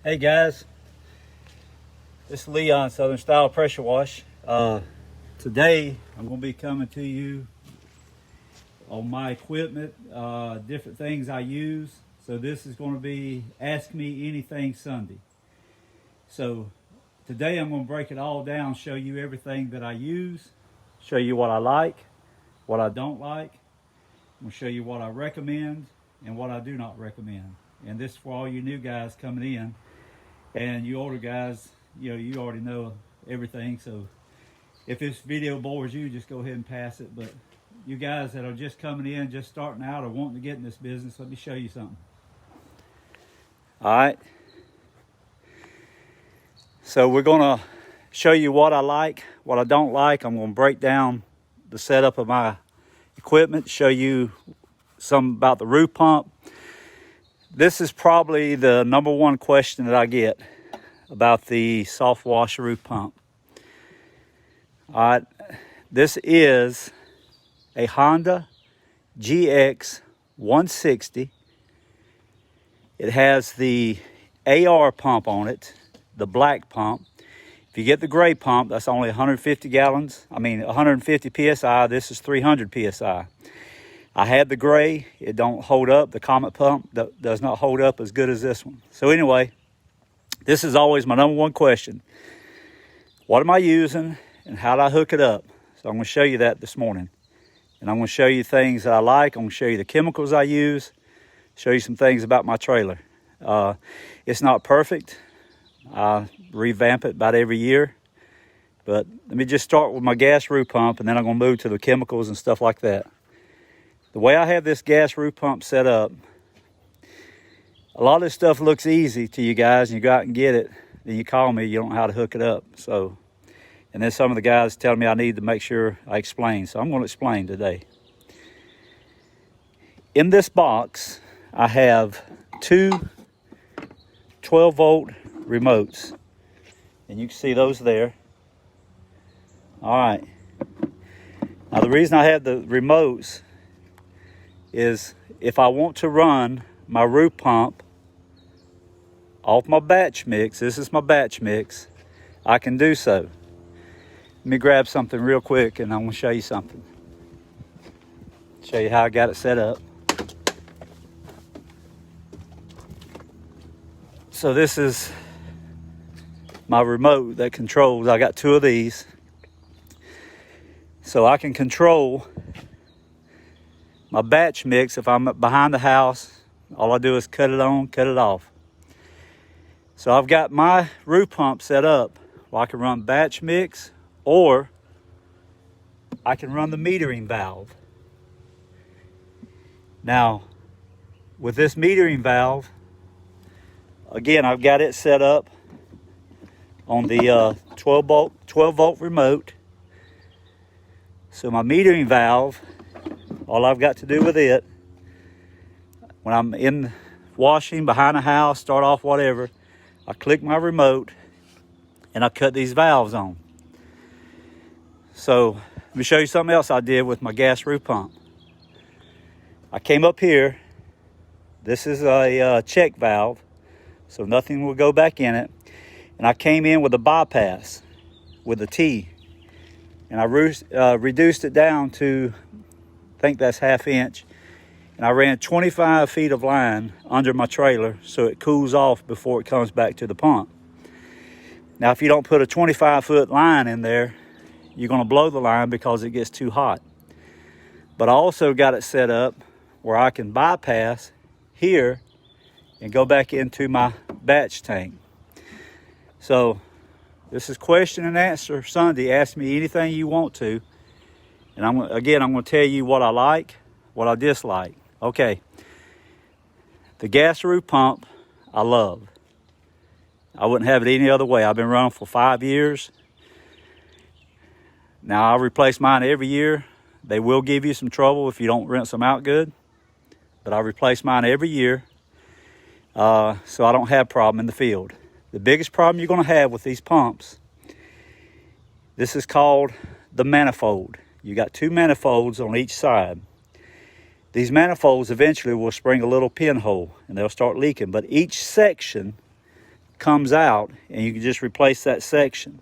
Hey guys, this is Leon Southern Style Pressure Wash. Today I'm going to be coming to you on my equipment, different things I use. So this is going to be Ask Me Anything Sunday. So today I'm going to break it all down, show you everything that I use, show you what I like, what I don't like. I'm going to show you what I recommend and what I do not recommend. And this is for all you new guys coming in. And you older guys, you already know everything. So if this video bores you, just go ahead and pass it. But you guys that are just coming in, just starting out or wanting to get in this business, let me show you something. All right. So we're going to show you what I like, what I don't like. I'm going to break down the setup of my equipment, show you some about the roof pump. This is probably the number one question that I get about the soft wash roof pump. All right, this is a Honda GX 160. It has the AR pump on it, the black pump. If you get the gray pump, that's only 150 gallons. 150 PSI. This is 300 PSI. I had the gray. It don't hold up. The Comet pump does not hold up as good as this one. So anyway, this is always my number one question. What am I using and how do I hook it up? So I'm going to show you that this morning. And I'm going to show you things that I like. I'm going to show you the chemicals I use. Show you some things about my trailer. It's not perfect. I revamp it about every year. But let me just start with my gas roof pump, and then I'm going to move to the chemicals and stuff like that. The way I have this gas roof pump set up, a lot of this stuff looks easy to you guys, and you go out and get it, then you call me, you don't know how to hook it up. So, and then some of the guys tell me I need to make sure I explain. So I'm going to explain today. In this box, I have two 12-volt remotes, and you can see those there. All right. Now the reason I have the remotes is if I want to run my roof pump off my batch mix, this is my batch mix, I can do so. Let me grab something real quick and I'm going to show you something. Show you how I got it set up. So this is my remote that controls, I got two of these. So I can control my batch mix. If I'm behind the house, all I do is cut it on, cut it off. So I've got my roof pump set up where I can run batch mix, or I can run the metering valve. Now, with this metering valve, again, I've got it set up on the 12 volt remote. So my metering valve, all I've got to do with it, when I'm in washing, behind the house, start off whatever, I click my remote and I cut these valves on. So let me show you something else I did with my gas roof pump. I came up here. This is a check valve, so nothing will go back in it. And I came in with a bypass with a T. And I reduced it down to, I think that's 1/2 inch. And I ran 25 feet of line under my trailer so it cools off before it comes back to the pump. Now, if you don't put a 25-foot line in there, you're going to blow the line because it gets too hot. But I also got it set up where I can bypass here and go back into my batch tank. So this is question and answer Sunday. Ask me anything you want to. And I'm going to tell you what I like, what I dislike. Okay. The gas roof pump, I love. I wouldn't have it any other way. I've been running for 5 years. Now, I replace mine every year. They will give you some trouble if you don't rinse them out good. But I replace mine every year. So I don't have a problem in the field. The biggest problem you're going to have with these pumps, this is called the manifold. You got two manifolds on each side. These manifolds eventually will spring a little pinhole and they'll start leaking. But each section comes out, and you can just replace that section.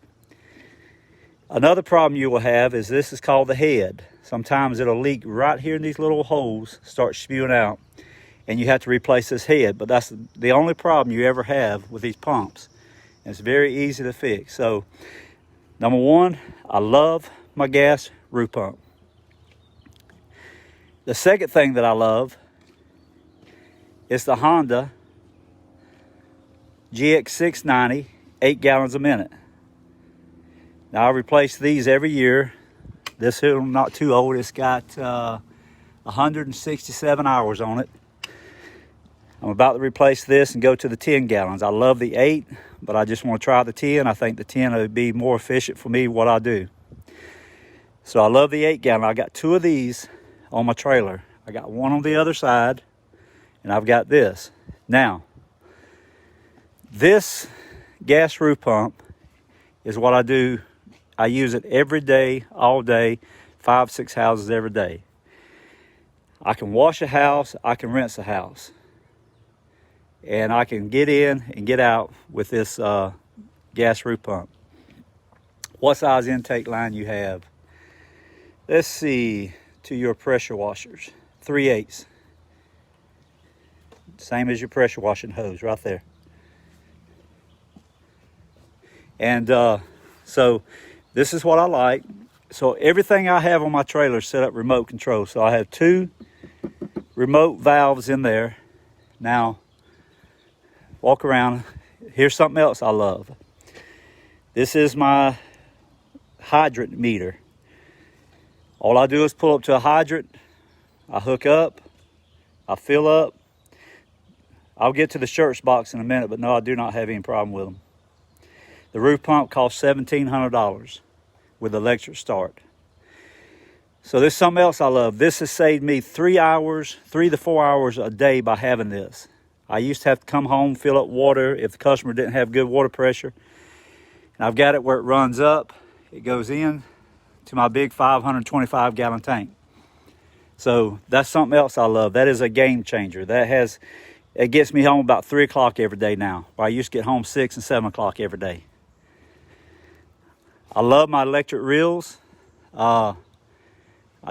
Another problem you will have is this is called the head. Sometimes it'll leak right here in these little holes, start spewing out, and you have to replace this head. But that's the only problem you ever have with these pumps. And it's very easy to fix. So, number one, I love my gas roof pump. The second thing that I love is the Honda GX690, 8 gallons a minute. Now I replace these every year. This here not too old. It's got 167 hours on it. I'm about to replace this and go to the 10 gallons. I love the 8, but I just want to try the 10. I think the 10 would be more efficient for me, what I do. So I love the 8 gallon. I got 2 of these on my trailer. I got one on the other side, and I've got this. Now, this gas roof pump is what I do. I use it every day, all day, 5-6 houses every day. I can wash a house, I can rinse a house. And I can get in and get out with this gas roof pump. What size intake line you have? Let's see, to your pressure washers, 3/8. Same as your pressure washing hose right there. And so this is what I like. So everything I have on my trailer is set up remote control. So I have 2 remote valves in there. Now, walk around. Here's something else I love. This is my hydrant meter. All I do is pull up to a hydrant. I hook up. I fill up. I'll get to the shirts box in a minute, but no, I do not have any problem with them. The roof pump costs $1,700 with electric start. So there's something else I love. This has saved me 3 to 4 hours a day by having this. I used to have to come home, fill up water if the customer didn't have good water pressure. And I've got it where it runs up. It goes in to my big 525 gallon tank. So that's something else I love. That is a game changer. It gets me home about 3 o'clock every day now, where I used to get home 6 and 7 o'clock every day. I love my electric reels. I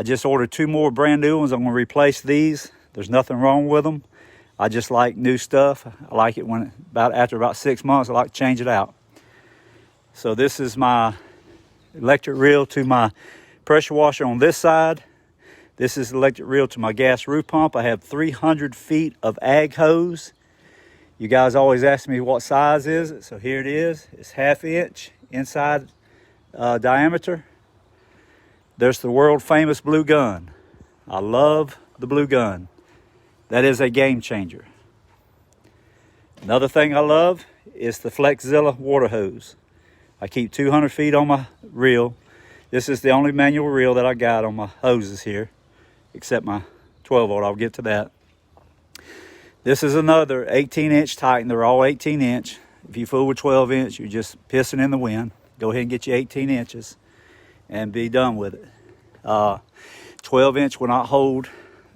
just ordered 2 more brand new ones. I'm going to replace these. There's nothing wrong with them. I just like new stuff. I like it when after about 6 months, I like to change it out. So this is my electric reel to my pressure washer on this side. This is the electric reel to my gas roof pump. I have 300 feet of ag hose. You guys always ask me what size is it, so here it is. It's 1/2 inch inside diameter. There's the world famous blue gun. I love the blue gun. That is a game changer. Another thing I love is the Flexzilla water hose. I keep 200 feet on my reel. This is the only manual reel that I got on my hoses here, except my 12 volt. I'll get to that. This is another 18-inch Titan. They're all 18-inch. If you fool with 12-inch, you're just pissing in the wind. Go ahead and get you 18 inches and be done with it. 12-inch will not hold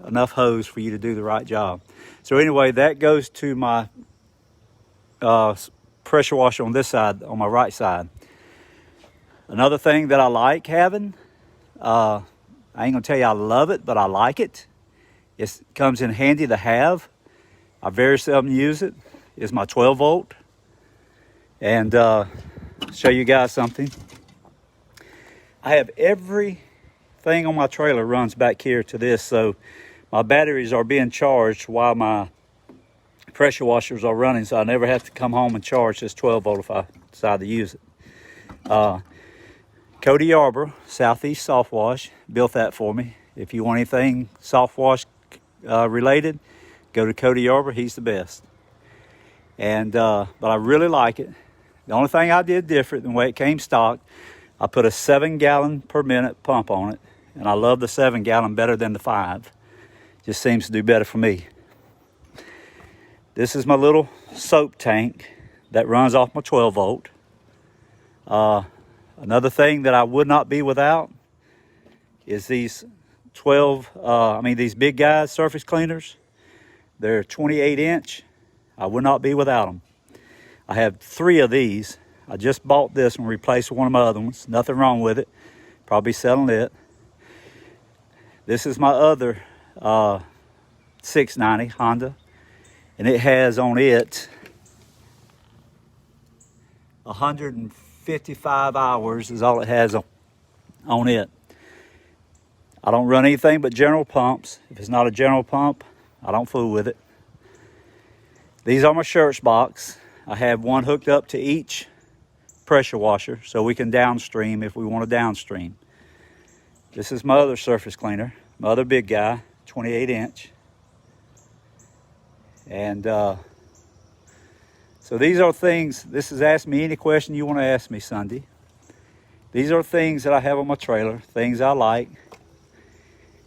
enough hose for you to do the right job. So anyway, that goes to my pressure washer on this side, on my right side. Another thing that I like having, I ain't gonna tell you I love it, but I like it. It comes in handy to have. I very seldom use it. Is my 12 volt. And show you guys something. I have everything on my trailer runs back here to this, so my batteries are being charged while my pressure washers are running, so I never have to come home and charge this 12 volt if I decide to use it. Cody Arbor, Southeast Soft Wash, built that for me. If you want anything soft wash related, go to Cody Arbor. He's the best. And but I really like it. The only thing I did different than the way it came stock, I put a 7 gallon per minute pump on it, and I love the 7 gallon better than the 5. Just seems to do better for me. This is my little soap tank that runs off my 12 volt. Another thing that I would not be without is these these big guys, surface cleaners. They're 28 inch. I would not be without them. I have 3 of these. I just bought this and replaced one of my other ones. Nothing wrong with it. Probably selling it. This is my other 690 Honda, and it has on it 155 hours is all it has on it. I don't run anything but general pumps. If it's not a general pump, I don't fool with it. These are my shirts box. I have one hooked up to each pressure washer so we can downstream if we want to downstream. This is my other surface cleaner, my other big guy, 28 inch. And so these are things, this is ask me any question you want to ask me Sunday. These are things that I have on my trailer, things I like.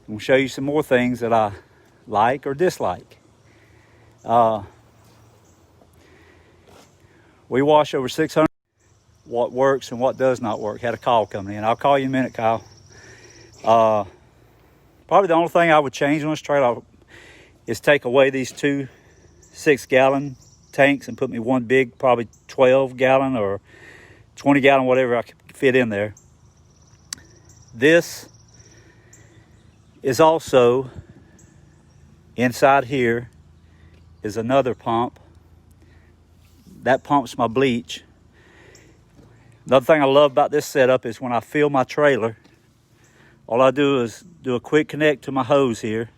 I'm gonna show you some more things that I like or dislike. We wash over 600, what works and what does not work. Had a call coming in. I'll call you in a minute, Kyle. Probably the only thing I would change on this trailer is take away these 2 6-gallon tanks and put me one big, probably 12-gallon or 20-gallon, whatever I could fit in there. This is also inside here is another pump. That pumps my bleach. Another thing I love about this setup is when I fill my trailer, all I do is do a quick connect to my hose here,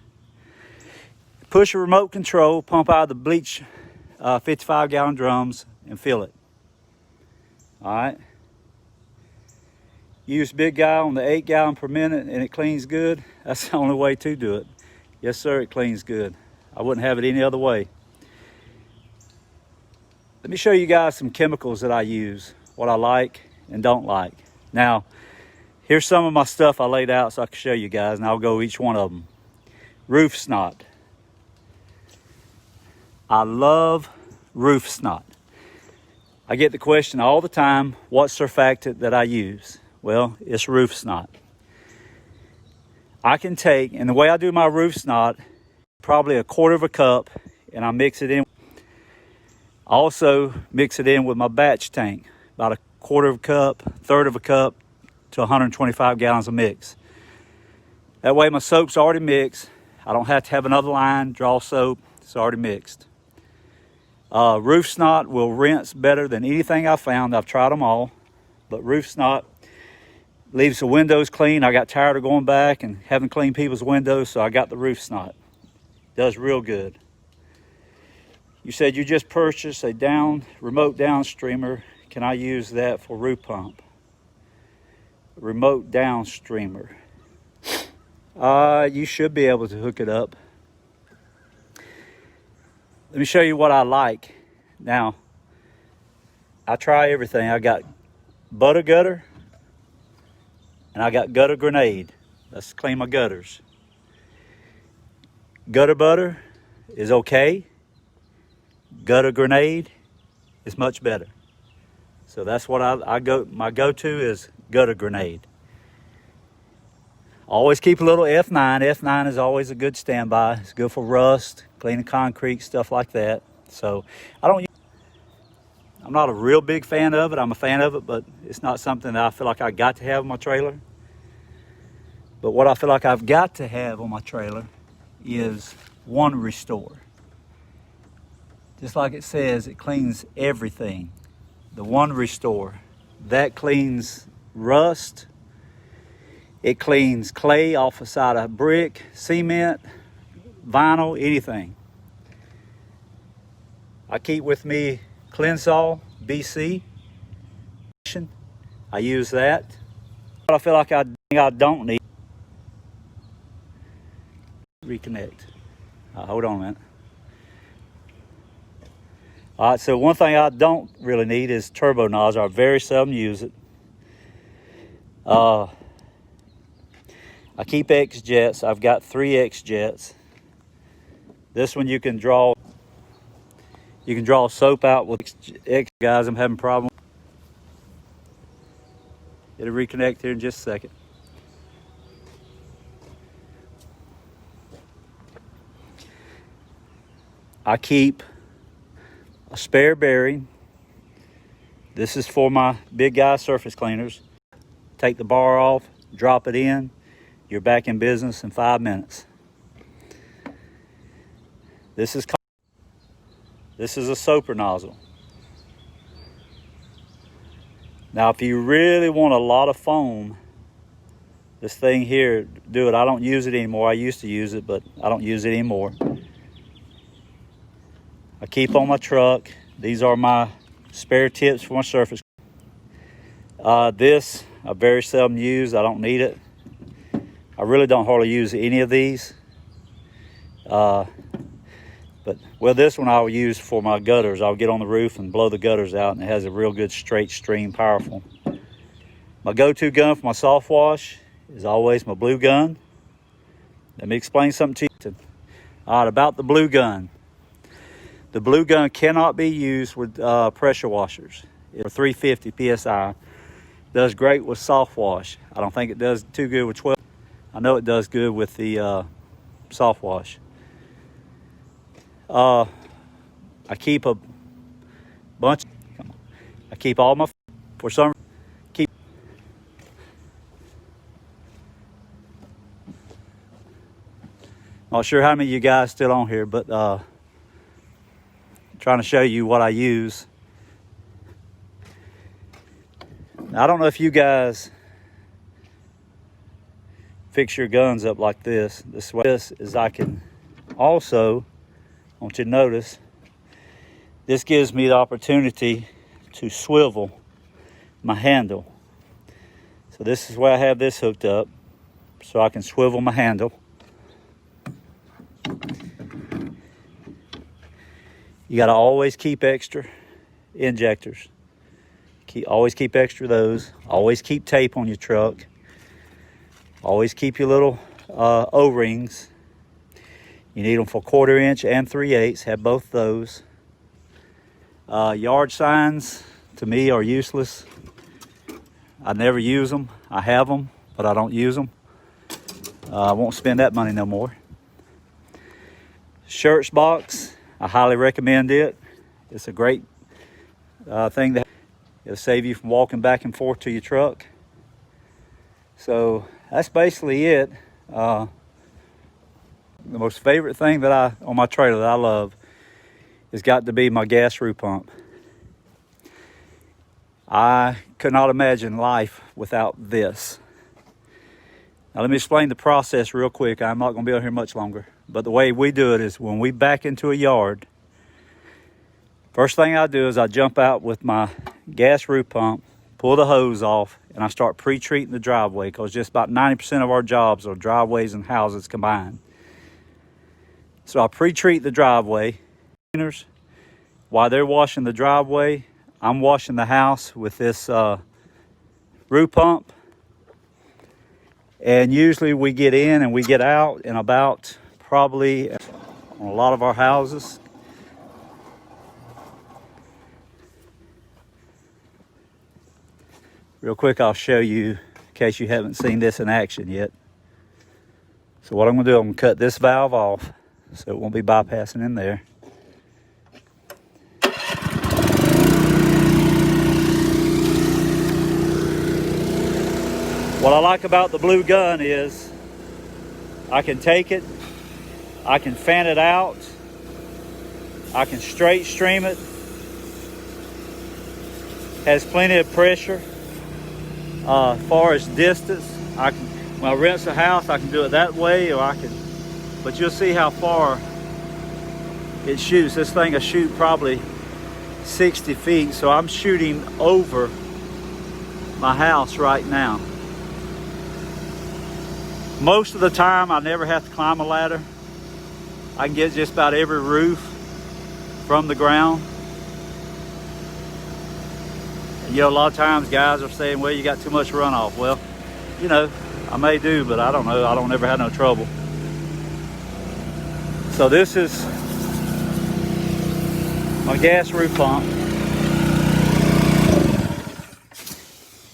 push a remote control, pump out the bleach 55-gallon drums and fill it. All right. Use big guy on the 8 gallon per minute and it cleans good. That's the only way to do it. Yes, sir, it cleans good. I wouldn't have it any other way. Let me show you guys some chemicals that I use, what I like and don't like. Now, here's some of my stuff I laid out so I can show you guys, and I'll go each one of them. Roof snot. I love roof snot. I get the question all the time, what surfactant that I use? Well, it's roof snot. I can take, and the way I do my roof snot, probably a 1/4 of a cup, and I mix it in. I also mix it in with my batch tank, about a 1/4 of a cup, 1/3 of a cup to 125 gallons of mix. That way my soap's already mixed. I don't have to have another line, draw soap, it's already mixed. Roof snot will rinse better than anything I've found. I've tried them all, but roof snot leaves the windows clean. I got tired of going back and having clean people's windows, so I got the roof snot. Does real good. You said you just purchased a remote downstreamer. Can I use that for roof pump? Remote downstreamer. You should be able to hook it up. Let me show you what I like. Now, I try everything. I got butter gutter and I got gutter grenade. Let's clean my gutters. Gutter butter is okay. Gutter grenade is much better. So that's what my go-to is gutter grenade. Always keep a little F9. F9 is always a good standby. It's good for rust, cleaning concrete, stuff like that. So I'm not a real big fan of it. I'm a fan of it, but it's not something that I feel like I got to have on my trailer. But what I feel like I've got to have on my trailer is One Restore. Just like it says, it cleans everything. The One Restore. That cleans rust. It cleans clay off the side of brick, cement, vinyl, anything. I keep with me Cleansol BC. I use that. But I feel like I don't need. Reconnect. Hold on a minute. All right, so one thing I don't really need is turbo nozzle. I very seldom use it. I keep X jets. I've got 3 X jets. This one you can draw soap out with X. Guys, I'm having a problem. It'll reconnect here in just a second. I keep a spare bearing This is for my big guy surface cleaners. Take the bar off, drop it in, you're back in business in 5 minutes. This is a soaper nozzle. Now, if you really want a lot of foam, this thing here, do it. I don't use it anymore. I used to use it, but I don't use it anymore. I keep on my truck. These are my spare tips for my surface. This I very seldom use. I don't need it. I really don't hardly use any of these. Well, this one I'll use for my gutters. I'll get on the roof and blow the gutters out, and it has a real good straight stream, powerful. My go-to gun for my soft wash is always my blue gun. Let me explain something to you. All right, about the blue gun. The blue gun cannot be used with pressure washers. It's 350 PSI. Does great with soft wash. I don't think it does too good with 12. I know it does good with the soft wash. I keep a bunch. I keep all my, for some, not sure how many of you guys still on here, but trying to show you what I use. Now, I don't know if you guys fix your guns up like this. This way, this is I can also, I want you to notice, this gives me the opportunity to swivel my handle. So this is where I have this hooked up, so I can swivel my handle. You got to always keep extra injectors. Always keep extra of those. Always keep tape on your truck. Always keep your little O-rings. You need them for 1/4 inch and 3/8. Have both those. Yard signs, to me, are useless. I never use them. I have them, but I don't use them. I won't spend that money no more. Shirts box, I highly recommend it. It's a great thing that it'll save you from walking back and forth to your truck. So that's basically it. The most favorite thing that on my trailer that I love has got to be my gas roof pump. I could not imagine life without this. Now let me explain the process real quick. I'm not going to be on here much longer. But the way we do it is when we back into a yard, first thing I do is I jump out with my gas roof pump, pull the hose off, and I start pre-treating the driveway, because just about 90% of our jobs are driveways and houses combined. So I pre-treat the driveway. While they're washing the driveway, I'm washing the house with this roof pump. And usually we get in and we get out in about, probably on a lot of our houses, real quick, I'll show you in case you haven't seen this in action yet. So what I'm going to do, I'm going to cut this valve off so it won't be bypassing in there. What I like about the blue gun is I can take it, I can fan it out, I can straight stream it. Has plenty of pressure. As far as distance, when I rinse the house, I can do it that way, or but you'll see how far it shoots. This thing will shoot probably 60 feet, so I'm shooting over my house right now. Most of the time, I never have to climb a ladder. I can get just about every roof from the ground. And, a lot of times guys are saying, well, you got too much runoff. Well, I may do, but I don't know. I don't ever have no trouble. So this is my gas roof pump.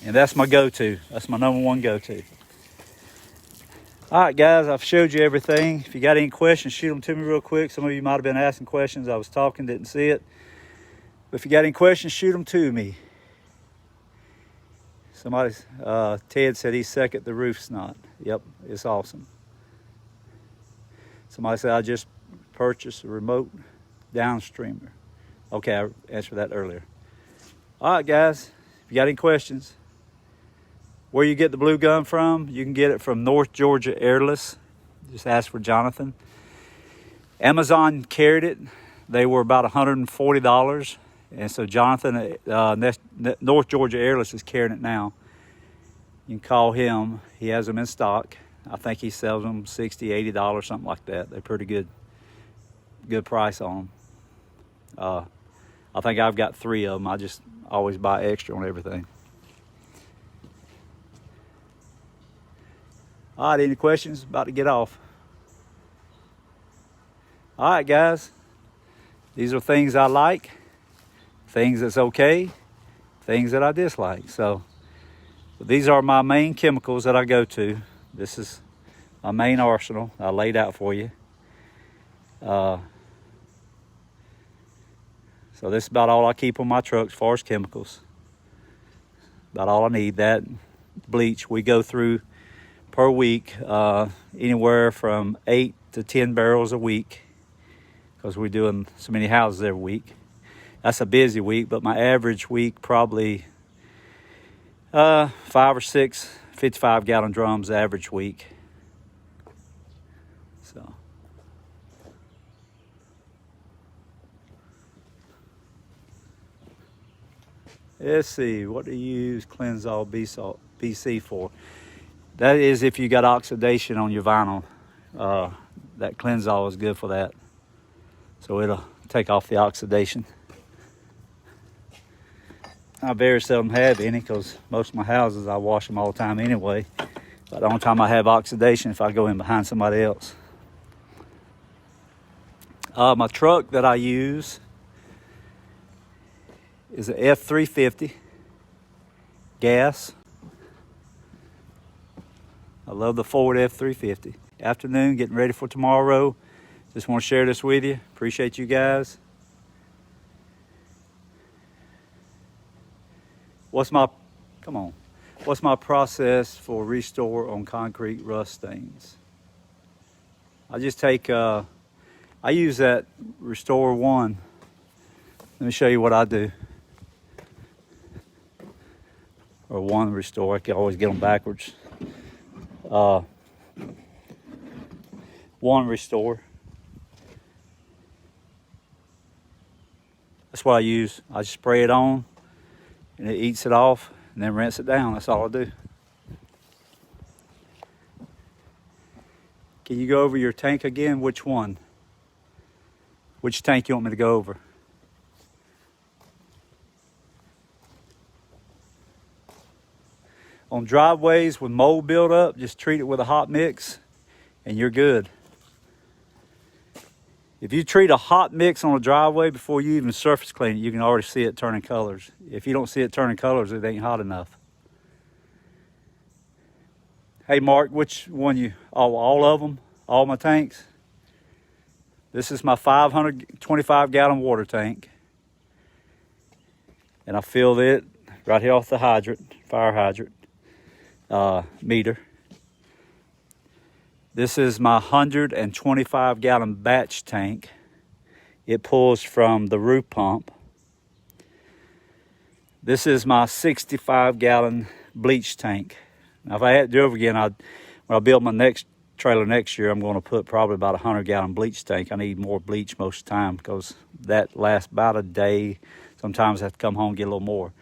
And that's my go-to. That's my number one go-to. All right, guys, I've showed you everything. If you got any questions, shoot them to me real quick. Some of you might have been asking questions. I was talking, didn't see it. But if you got any questions, shoot them to me. Ted said he's second the roof snot. Yep, it's awesome. Somebody said I just purchased a remote downstreamer. Okay, I answered that earlier. All right, guys, if you got any questions, where you get the blue gun from, you can get it from North Georgia Airless. Just ask for Jonathan. Amazon carried it. They were about $140. And so Jonathan, North Georgia Airless is carrying it now. You can call him. He has them in stock. I think he sells them $60, $80, something like that. They're pretty good price on them. I think I've got 3 of them. I just always buy extra on everything. All right, any questions? About to get off. All right, guys. These are things I like, things that's okay, things that I dislike. So these are my main chemicals that I go to. This is my main arsenal I laid out for you. So this is about all I keep on my truck as far as chemicals. About all I need. That bleach we go through per week, anywhere from 8 to 10 barrels a week, because we're doing so many houses every week. That's a busy week, but my average week probably 5 or 6 55-gallon drums average week. So let's see, what do you use Cleansol BC for? That is if you got oxidation on your vinyl. That Cleansol is good for that. So it'll take off the oxidation. I very seldom have any because most of my houses I wash them all the time anyway. But the only time I have oxidation if I go in behind somebody else. My truck that I use is an F350 gas. I love the Ford F350. Afternoon, getting ready for tomorrow. Just want to share this with you. Appreciate you guys. What's my process for restore on concrete rust stains? I just take, I use that Restore 1. Let me show you what I do. Or 1 Restore, I can always get them backwards. 1 Restore. That's what I use. I just spray it on and it eats it off and then rinse it down. That's all I do. Can you go over your tank again? Which one? Which tank you want me to go over? On driveways with mold buildup, just treat it with a hot mix and you're good. If you treat a hot mix on a driveway before you even surface clean it, you can already see it turning colors. If you don't see it turning colors, it ain't hot enough. Hey Mark, which one you, all of them, all my tanks? This is my 525-gallon water tank. And I filled it right here off the hydrant, fire hydrant meter. This is my 125-gallon batch tank. It pulls from the roof pump. This is my 65-gallon bleach tank. Now, if I had to do it over again, when I build my next trailer next year, I'm going to put probably about a 100-gallon bleach tank. I need more bleach most of the time because that lasts about a day. Sometimes I have to come home and get a little more.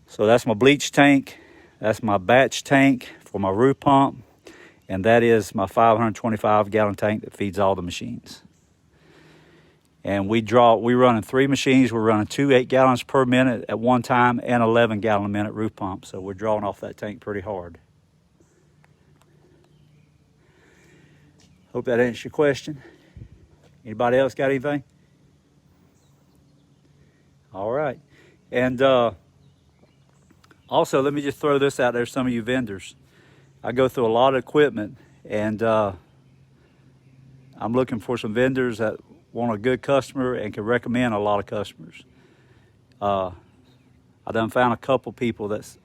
So that's my bleach tank. That's my batch tank for my roof pump. And that is my 525-gallon tank that feeds all the machines. And we're running 3 machines. We're running 2 8-gallons per minute at one time and 11-gallon a minute roof pump. So we're drawing off that tank pretty hard. Hope that answers your question. Anybody else got anything? All right. And also, let me just throw this out there, some of you vendors. I go through a lot of equipment, and I'm looking for some vendors that want a good customer and can recommend a lot of customers. I done found a couple people that's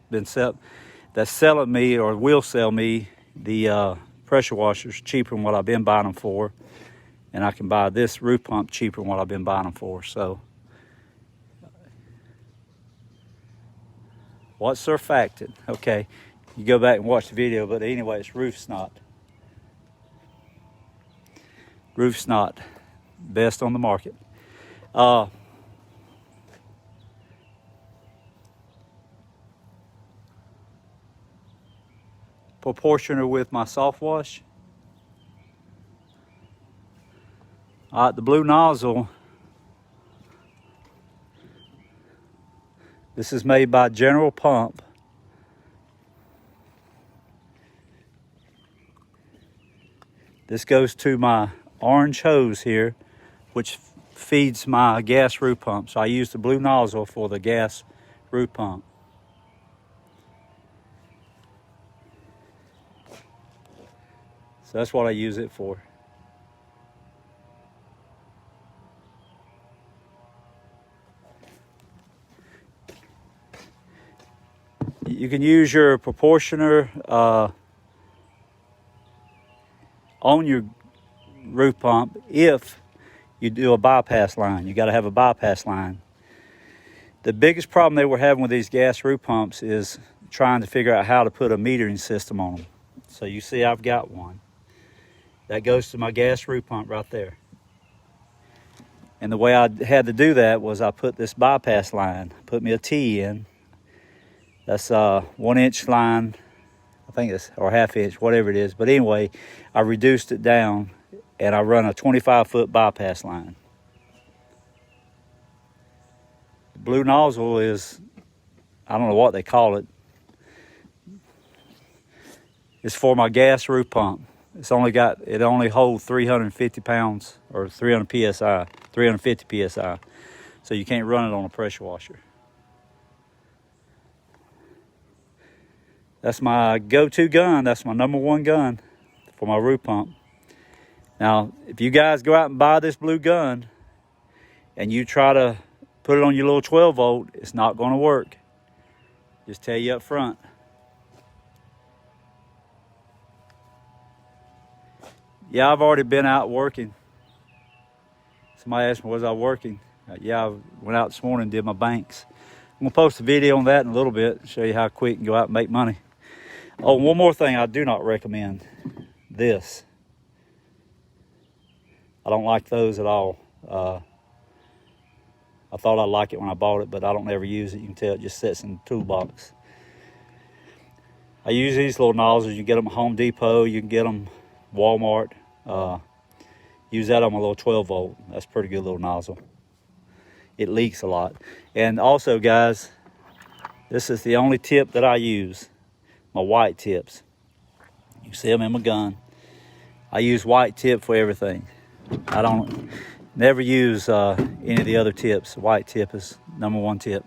selling me or will sell me the pressure washers cheaper than what I've been buying them for, and I can buy this roof pump cheaper than what I've been buying them for. So, what's surfactant? Okay, you go back and watch the video, but anyway, it's roof snot. Roof snot, best on the market. Proportioner with my soft wash. All right, the blue nozzle. This is made by General Pump. This goes to my orange hose here, which feeds my gas roof pump. So I use the blue nozzle for the gas roof pump. So that's what I use it for. You can use your proportioner on your roof pump if you do a bypass line. You got to have a bypass line. The biggest problem they were having with these gas roof pumps is trying to figure out how to put a metering system on them. So you see I've got one. That goes to my gas roof pump right there. And the way I had to do that was I put this bypass line, put me a T in. That's a 1 inch line, I think it's, or half inch, whatever it is. But anyway, I reduced it down and I run a 25-foot bypass line. The blue nozzle is, I don't know what they call it. It's for my gas roof pump. It only holds 350 pounds or 300 PSI, 350 PSI. So you can't run it on a pressure washer. That's my go-to gun. That's my #1 gun for my roof pump. Now, if you guys go out and buy this blue gun and you try to put it on your little 12 volt, it's not going to work. Just tell you up front. Yeah, I've already been out working. Somebody asked me, was I working? Yeah, I went out this morning and did my banks. I'm going to post a video on that in a little bit, show you how quick you can go out and make money. Oh, one more thing I do not recommend. This. I don't like those at all. I thought I'd like it when I bought it, but I don't ever use it. You can tell it just sits in the toolbox. I use these little nozzles. You can get them at Home Depot. You can get them Walmart. Use that on my little 12 volt. That's a pretty good little nozzle. It leaks a lot. And also, guys, this is the only tip that I use. My white tips. You see them in my gun. I use white tip for everything. I don't never use any of the other tips. White tip is #1 tip.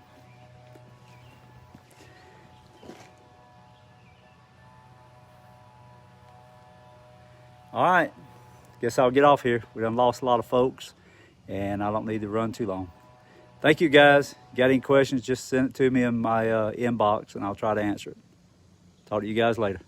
All right, guess I'll get off here. We done lost a lot of folks, and I don't need to run too long. Thank you, guys. Got any questions, just send it to me in my inbox, and I'll try to answer it. Talk to you guys later.